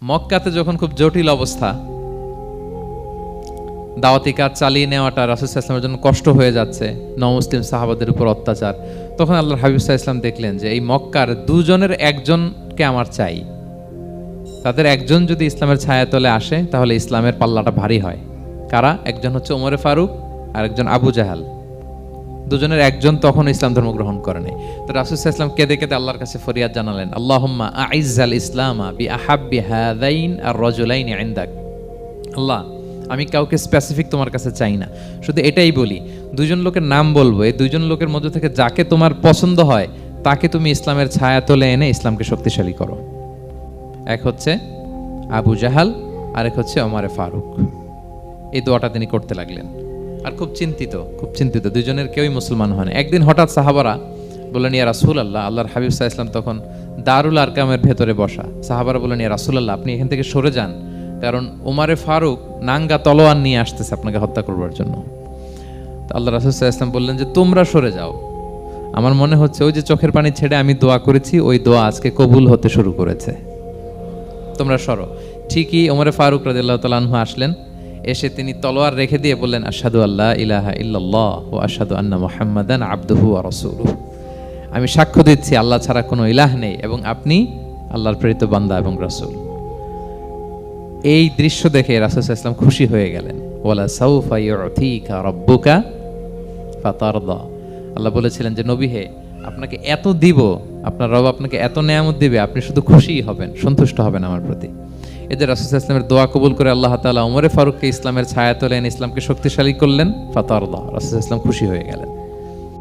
মক্কাতে যখন খুব জটিল অবস্থা, দাওয়াতি কাজ চালিয়ে নেওয়াটা রাসূল সাল্লাল্লাহু আলাইহি ওয়াসাল্লামের জন্য কষ্ট হয়ে যাচ্ছে, নমুসলিম সাহাবাদের উপর অত্যাচার, তখন আল্লাহর হাবিব সাল্লাল্লাহু আলাইহি ওয়াসাল্লাম দেখলেন যে এই মক্কার দুজনের একজনকে আমার চাই। তাদের একজন যদি ইসলামের ছায়াতলে আসে তাহলে ইসলামের পাল্লাটা ভারী হয়। কারা? একজন হচ্ছে ওমরে ফারুক আর একজন আবু জাহাল। দুজনের একজন তখন ইসলাম ধর্ম গ্রহণ করে নাই। তো রাসূল সাল্লাল্লাহু আলাইহি ওয়াসাল্লাম কেঁদে কেঁদে আল্লাহর কাছে ফরিয়াদ জানালেন, আল্লাহুম্মা আইজ্জাল ইসলামা বিআহাব্বি হাযাইন আর-রাজুলাইনি ইনদাক। আল্লাহ, আমি কাউকে স্পেসিফিক তোমার কাছে চাই না, শুধু এটাই বলি, দুইজন লোকের নাম বলবো, এই দুইজন লোকের মধ্যে থেকে যাকে তোমার পছন্দ হয় তাকে তুমি ইসলামের ছায়া তলে এনে ইসলামকে শক্তিশালী করো। এক হচ্ছে আবু জাহাল আর এক হচ্ছে ওমরে ফারুক। এই দোয়াটা তিনি করতে লাগলেন আর খুব চিন্তিত, দুজনের কেউই মুসলমান হয় না। একদিন হঠাৎ সাহাবারা বললেন, ইয়া রাসূলুল্লাহ, আল্লাহর হাবিব সাল্লাল্লাহু আলাইহি ওয়াসাল্লাম তখন দারুল আরকামের ভেতরে বসা। সাহাবারা বললেন, ইয়া রাসূলুল্লাহ, আপনি এখান থেকে সরে যান, কারণ ওমরে ফারুক নাঙ্গা তলোয়ার নিয়ে আসতেছে আপনাকে হত্যা করবার জন্য। তো আল্লাহ রাসূল সাল্লাল্লাহু আলাইহি ওয়াসাল্লাম বললেন যে তোমরা সরে যাও, আমার মনে হচ্ছে ওই যে চোখের পানি ছেড়ে আমি দোয়া করেছি ওই দোয়া আজকে কবুল হতে শুরু করেছে, তোমরা সরো। ঠিকই ওমরে ফারুক রাদিয়াল্লাহু তাআলা আনহু আসলেন, এসে তিনি তলোয়ার রেখে দিয়ে বললেন, আশহাদু আল্লা ইলাহা ইল্লাল্লাহ ওয়া আশহাদু আন্না মুহাম্মাদান আবদুহু ওয়া রাসূলুহু। আমি সাক্ষ্য দিচ্ছি আল্লাহ ছাড়া কোনো ইলাহ নেই এবং আপনি আল্লাহর প্রেরিত বান্দা এবং রাসূল। এই দৃশ্য দেখে রাসূল সাল্লাল্লাহু আলাইহি ওয়াসাল্লাম খুশি হয়ে গেলেন। ওয়ালা সাউফা ইউতিকা রাব্বুকা ফাতারদা। আল্লাহ বলেছিলেন যে নবী হে, আপনাকে এত দিব, আপনার রব আপনাকে এত নেয়ামত দিবে, আপনি শুধু খুশিই হবেন, সন্তুষ্ট হবেন আমার প্রতি। এদের রাসূল সাল্লাল্লাহু আলাইহি ওয়াসাল্লামের দোয়া কবুল করে আল্লাহ তাআলা ওমরে ফারুককে ইসলামের ছায়াতলে এনে ইসলামকে শক্তিশালী করলেন। ফাতারদা, রাসূল সাল্লাল্লাহু আলাইহি ওয়াসাল্লাম খুশি হয়ে গেলেন।